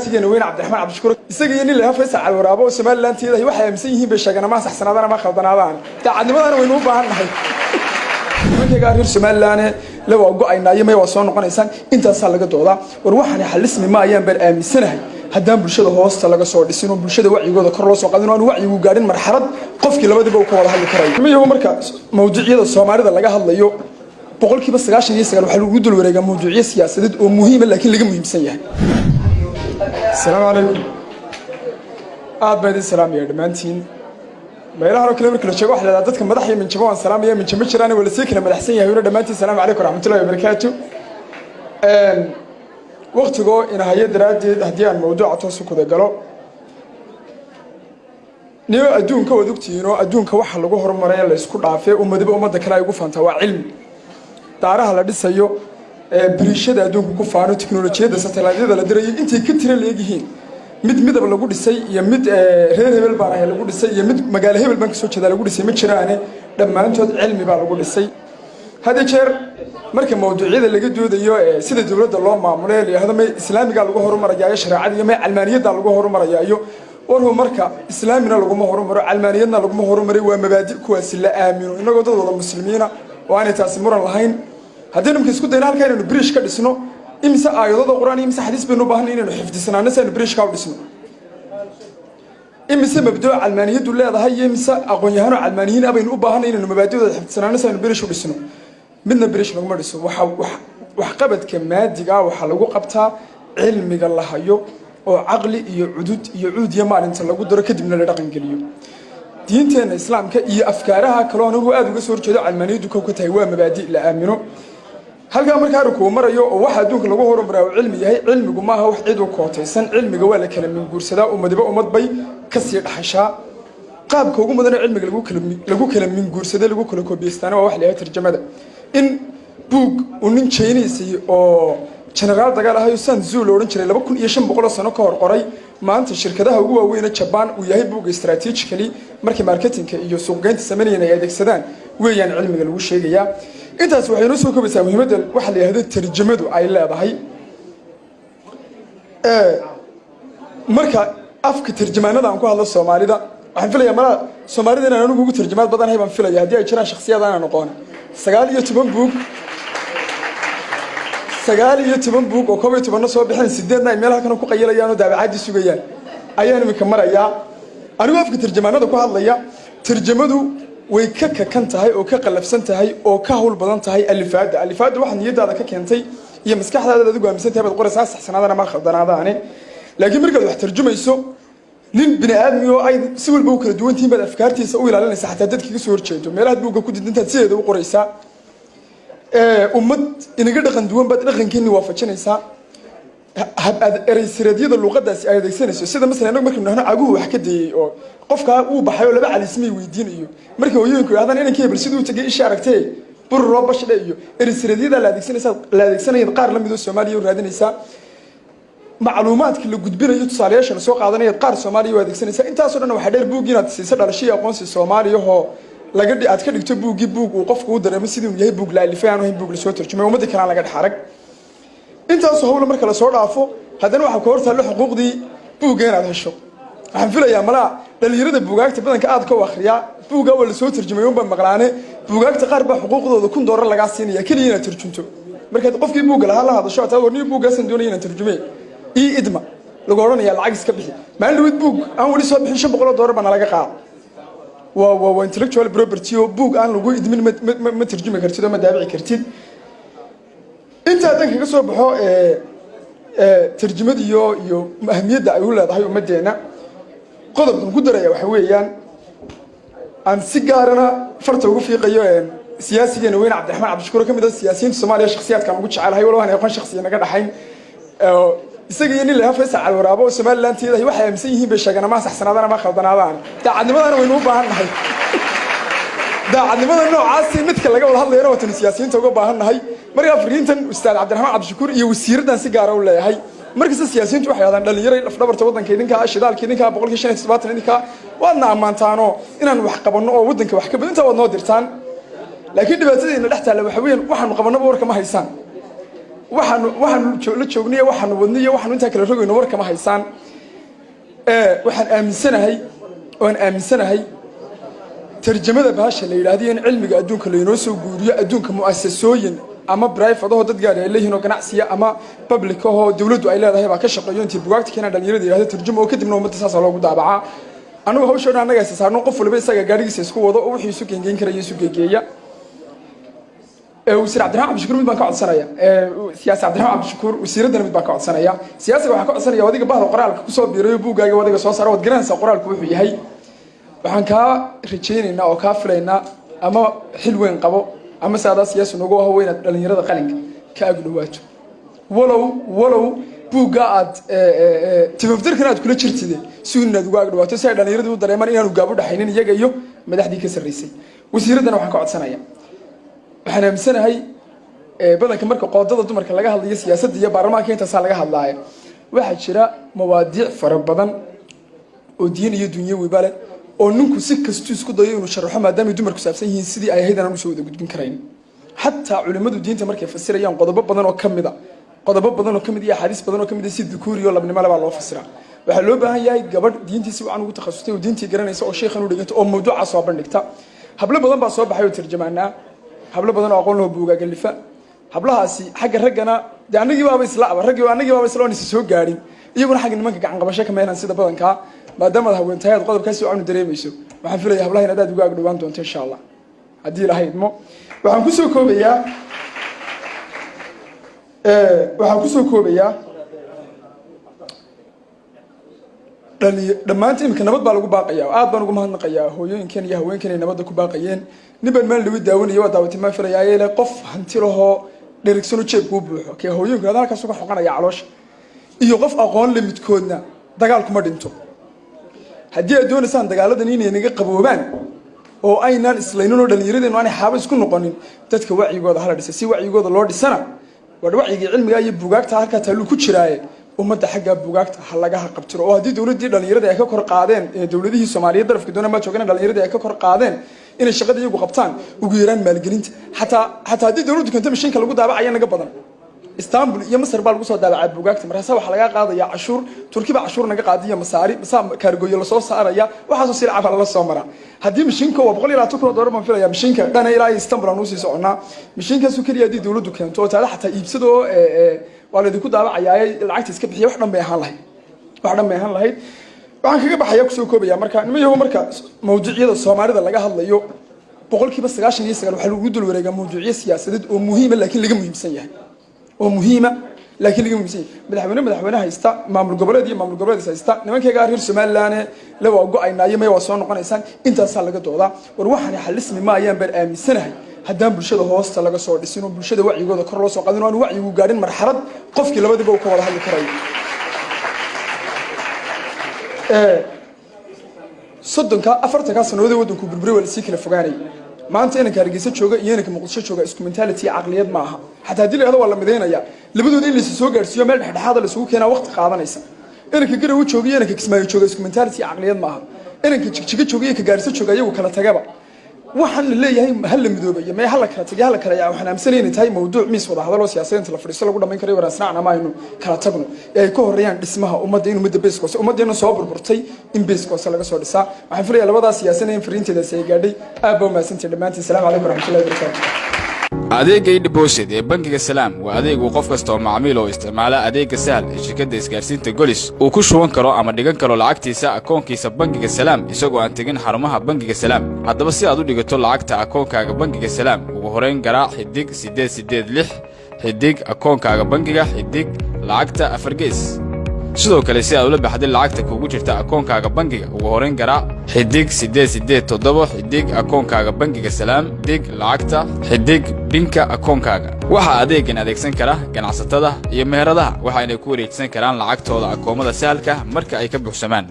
siyaasigeena weyn Cabdiraxmaan Cabdishakuur isaga iyo nin la Faysal Alwaraabo oo Somaliland-teeda waxay aaminsan yihiin bay sheegana ma saxsanaadana ma khaldanaadaan daacadnimadana waynu u baahannahay markay gaar Somaliland la waa go'aynaayo may waa soo noqonaysaan intaas laga dooda war waxaan xalismi ma ayaan bal aaminsanahay haddaan bulshada hoosta laga soo dhisino bulshada wacyigooda kor loo soo qaadino aan wacyigu gaadhin marxalad qofkii labadiba uu ka wada hadli karayo miyagu marka mawduucyada Soomaalida laga hadlayo boqolkiiba 99 waxa lagu dul wareegaa mawduucyo siyaasadeed oo muhiim ah laakiin laga muhiimsan yahay السلام عليكم أبدا السلام يا دمانتين بيرها رو كلامك لو شجوا حلا دتك مدحي من شباب السلام يا من شمش راني ولا سيكنا مدحسين يا هنا دمانتين السلام عليكم ورحمة الله وبركاته وقت جو إن هي درادي هدي عن موضوع توسو كذا قالوا نيو أدون كوا دكتينو أدون كوا حلو جوهر مريا اللي يسكت عافية ومدبي ومدك لا يقف أنت وعلم تعرف هلا بسيو بريشة أدون كوفانو تكنولوجيا ده ستلاقي ده لدري أنت كتير اللي يجيهين مد بلو جود السي يمد هير هبل بارها لو جود السي يمد مجال هبل بنك سوتش ده لو جود السي مد شرانه لما أنت علمي بلو جود السي هذا شر مركب موضوعي ده اللي جد ده يو سيد الدولة الله معموله اللي هذا ما إسلامي قال لو هرم رجاء شرعي يوم علمانية ده لو هرم رجاء يو وهو مركب إسلامنا لو جم هرم رجاء علمانيتنا لو جم هرم رجاء ومبادئ كويس لا آمنوا إنه قد الله المسلمين وأنا تأسمر اللهين هذين ممكن يسكت دينار كاين إنه بريش كدسنو إمسا آيات القرآن إمسا حديث بينه بهني إنه حفظ سنة نسأ إنه بريش كاودسنو إمسا مبدأ علمانية ولا هذا هي إمسا أغنيهان علمانيين أبين أبهني إنه مبادئ حفظ سنة نسأ إنه بريش كدسنو بدنا بريش نقوم بدسو وحقبت كماد دقا وحلقوا قبتها علم قال الله يو وعقلي يعود يمان أنت لو قدر كده من الرقم كليو دينتنا الإسلام كي أفكارها كلون هو أدو قصور كده علمانية وكوكتها هو مبادئ لا آمنوا هل كان مركز ركوب مرة يو واحد دونك لو هو ربنا علمي هي علم جماعة هو واحد وقاطع سن علم جوال كلام من جورسدا ومدبا ومدبي كسر حشاء قاب كوجو مدنا علم لو كلام من جورسدا لو كل كوبيستانا واحد له ترجمة ده إن بوج ونين تشينيسي أو شنغال تقال هاي سن زول ورنشري لو بكون يشم بقول سنة كهر قري ما أنت الشركة ده هو وين الشبان وياهي بوج استراتيجيكلي مركز ماركتينج يو سوق جنت سمني يدك سدان وين علم جلوش شيء جا أنت سوي نسوي كبس مهمة واحد هذا ترجمته عيلة بهاي مركز أفك ترجمانه ده أنكو هذا الصومالي ده حنفيله يا مرا الصومالي ده أنا نقول ترجمات بدن هاي بنفيله يا هدي أشرا شخصية ده أنا نقول سجال يتبون بوك سجال يتبون بوك وكم يتبون نصوب بحين سدنا إيميلها كانوا كقيلة يانو ده عادي سويان أيام مكمرة يا أنا أفك ترجمانه ده كهذا يا ترجمته ويكك كنت هاي أو كقلب سنت هاي أو كهول بدنت هاي الفاد واحد يدا ذاك كنتي هي مسكح هذا ذو قام سنت هذا القرص أسح سنة هذا ما خدنا هذا يعني لكن مركز واحد ترجمة يسوع لين بني آدم يو أي سوي البوكر دون تيم بالأفكار تسوي على الناس حتى تدك كسور شيء ميلاد بوكر كنت أنت تسيد وقريسا أمد إن قدر قندوان بدر قنكني وافتشنا يسا الرئيسية اللغة ده أيضا سنة سيدا مثلا أنا ممكن هنا عجوه حكدي قفك أو بحيو لبع على اسمي ويدين إيو مركب وينكو هذا أنا كيبل سيدو تجي إشاركتي بالرب بش ده إيو الرئيسية ده لا سنة يتقار لم يدو السومالي ورادين إسا معلومات كل جد بينا يتصاليش أنا سوق هذا يتقار السومالي وهذيك سنة أنت أصلا أنا وحدير بوجينا تسيسر على شيء أقوس السومالي هو لقد أتكلم يكتب بوجي بوج وقفك ودر مسيدو يهي بوج لا اللي فيه أنا هي بوج لسوتر شو ما يوم ده كان على قد حرك أنت أصلا هو المركب صور عفو هذا نوع كورث له حقوق دي بوجين على هالشغل حنفيله يا ملا اللي يريد بوجاكت بدن كأد كوخريا بوجا ولا سوت ترجمة يوم بمقرانه بوجاكت قارب حقوق ذو كون دور الله قاسين يا كل ينا ترجمته مركز قف كي بوجا هذا شو هذا ورني بوجا سندوني ترجمة إيه إدمة لو قررنا يا العكس كبير ما عنده بوج أنا ولي صوب حين بقول دور بنا لقى قاع و intellectual property بوج أنا لو قيد من ما ترجمة كرتيد ما دابع كرتيد أنت هذا كيسوي بحو ترجمة يو أهمية دعوة هاي ومدينا قدر نقدر يا وحويان عن سجارنا فرت وقف قيان سياسيين وين عبدالرحمن عبدالشكور كم ده السياسيين الصومالية شخصيات كانوا موجودة على هاي ولا أنا يكون شخصية أنا قاعد حين السجين اللي هفرس على الورابة وسوماليland هي واحد مسيحي بيشجعنا ما سحسنا هذا ما خلطنا هذا تعدي ما أنا وين مو بهنا هاي ده عدي ما أنا عاصي متكلم قبل هذا يروح السياسيين تقول بهنا هاي مرة فرينتن أستاذ عبدالرحمن عبدالشكور يوسير ده سجارة ولا هاي مركز السياسيين توحي هذا اللي يرى الأفضل برتوضن كيدين كاشدال كيدين كبقول كيشان إثبات لين كا وأنا عمان تانو إن أنا وحقبنا أو ودن كوحقب أنت ونادر تان لكن دبعتي إن لحتى لو حوين واحد مقبنا بورك ما هيسان waxaanu la joognay waxaanu wadnay waxaanu inta kala rogayno war kama haysaan waxaan aaminsanahay tarjamada baasha la yiraahdo in cilmiga adduunka la inoo soo guuriyo adduunka mu'assasooyin ama private oo dad gaar ah leeyihiin oo ganacsiga ama public oo dawladdu ay leedahay baa ka shaqeeyo intii bugaagta keenan dhalinyarada yiraahdo tarjuma oo kadibna ummadda saas loogu daabacaa anagu hawshan anaga saarno qof walba isaga gaarigiisa isku wado oo wixii isu geengeen karayo isu geegeeya وزير عبد الرحمن عبد الشكور مid baan ka codsanaya siyaasi عبد الرحمن عبد الشكور wasiiradana mid baan ka codsanaya siyaasiga waxa ka codsanaya wadiga bahda qoraalka ku soo biiray buugaaga wadiga soo saaro wad garanaysa qoraalku wuxuu yahay waxaan ka rajaynaynaa oo ka filaynaa ama xil weyn qabo ama saada siyaasi nagu ah weyn dhalinyarada qalinka ka agdhawaato walow buuga aad tifaftirkan aad kula jirtide si inaad uga agdhawaato si ay dhalinyaradu u dareemaan inaanu gaabo dhaxaynin iyaga iyo madaxdii ka sareysay wasiiradana waxaan ka codsanaya waxaan aaminsanahay badanka marka qoodada dumarka laga hadlayo siyaasadda iyo baarlamaanka inta saa laga hadlaayo waxa jira mawaadiic fara badan oo diin iyo dunya wibale oo ninku si kasto isku dayo inuu sharaxo maadaama dumarku saabsan yihiin sidii ay ahayd aan soo wada gudbin karayn hatta culimadu diinta markay fasirayaan qodobo badan oo kamid iyo xadiis badan oo kamid ah si dukuuri iyo labnimo laba loo fasiraa waxa loo baahan yahay gabadh diintiisa wacan ugu takhasustay oo diintii garanaysa oo sheekhan u dhigato oo mawduuca soo bandhigta hablo badan baa soo baxay oo tarjumaanaa hablo badan oo aqoon loo buuga galifa hablahaasi xagga ragana anagii baaba isla oo soo gaarin iyaguna xagga nimanka gacan qabasho kama helan sida badanka maadaama haweentahay qodobkaasi oo aanu dareemayso waxaan filayaa hablaha in aad uga agdhawaan doonto insha Allah hadii ilaahay idmo waxaan ku soo koobayaa dhamaantii imka nabad baa lagu baaqayaa aad baan ugu mahadnaqayaa hooyooyinkan iyo haweenkan ay nabadda ku baaqayeen niban meel lagu daawanayo waa daawatay ma filayaa qof hanti laho dheregsan oo jeebku buuxo ka hooyooyinka halkaas uga xoqanaya caloosha iyo qof aqoon la midkoodna dagaal kuma dhinto haddii aad doonaysaan dagaaladan inay naga qaboobaan oo aynaan islaynin oo dhalinyaradeenu aan xaabo isku noqonin dadka wacigooda hala dhisa si wacigooda loo dhisana wacyiga cilmiga iyo buugaagta halka taalu ku jiraaye ummadda xagga buugaagta laga qabtiro oo hadii dawladii dhalinyarada ay ka kor qaadeen dawladihii Soomaaliyeed darafka doona ma joogana dhalinyarada ay ka kor qaadeen inay shaqada iyagu qabtaan ugu yaraan maalgelinta xataa hadii dawladdu kanta mishinka lagu daabacay naga badan Istanbul iyo Masar baa lagu soo daabacay buugaagta markaas waxa laga qaadaya cashuur Turkiba cashuur naga qaadiya masaari kaargooyo la soo saaraya waxa soo silcaf la soo mara hadii mishinka waa $120 ma filayaa mishinka dhana ilaa Istanbul aanu sii soconaa mishinka soo kaliya hadii dawladdu keento oo taada xataa iibsado waalidku ku daabacayay lacagta iska bixiyo wax dhan bay ahaan lahayd waxaan kaga baxaya ku soo koobaya marka nimayaho marka mawduucyada Soomaalida laga hadlayo 99% waxa lagu dul wareegaa mawduucyo siyaasadeed oo muhiim ah laakiin laga muhiimsan yahay madaxweynaha haysta maamul goboleed haysta nimankayga reer Soomaaliland la waa go'aynaayo may waa soo noqonaysaan intaas laga dooda war waxaan xalismi ma ayaan bar aaminsanahay haddaan bulshada hoosta laga soo dhisin oo bulshada wacigooda kor loo soo qaadin oo aan wacyigu gaarin marxalad qofkii labadiba uu ka wada hadli karayo soddonka afartanka sanadood wadanku burburay wala si kala fogaanay maanta inanka Hargeysa jooga iyo inanka Muqdisho jooga isku mentality aqliyad ma aha hatta hadii leeyahay waa la mideynaya labadooda in la soo gaarsiiyo meel dhexdhexaad la isugu keenaa waqti qaadanaysa inanka Garowe jooga iyo inanka Kismaayo jooga isku mentality aqliyad ma aha inanka Jigjiga jooga iyo ka Gaarisa jooga iyagu kala tagaba waxaan leeyahay hal la midoobayo ma hal kala tagay hal kala yaa waxaan aaminsanaynahay tahay mawduuc miis wada hadal oo siyaasadeed la fadhiisto lagu dhameyn karo waraasnaa ma aynu kala tagno ay ka horeeyaan dhismaha ummadda inuu midda beeskoos ummaddeena soo burburtay in beeskoos laga soo dhisaa waxaan filayaa labadaas siyaasadeed fariinteeda ay gaadhay aad baa maasantii dhamaantii salaamu calaykum waraxmatullaahi wabarakaatuh adeega deposit ee bangiga Salaam waa adeeg uu qof kasta oo macaamiil oo isticmaala adeega sahal ee shirkadda isgaarsiinta Golis uu ku shuban karo ama dhigan karo lacagtiisa akoonkiisa bangiga Salaam isagoo aan tagin xarumaha bangiga Salaam haddaba si aad u dhigato lacagta akoonkaaga bangiga Salaam ugu horeyn garaac xidig 886 xidig akoonkaaga bangiga xidig lacagta afargees sidoo kale si aad ula baxday lacagta kugu jirta akoonkaaga bangiga ugu horeyn garaac xidig 887 xidig akoonkaaga bangiga Salaam xidig lacagta xidig binka akoonkaaga waxa adeegan adeegsan kara ganacsatada iyo meheradaha waxa ay ku wareejsan karaan lacagtooda akoomada sahalka marka ay ka buuxsamaan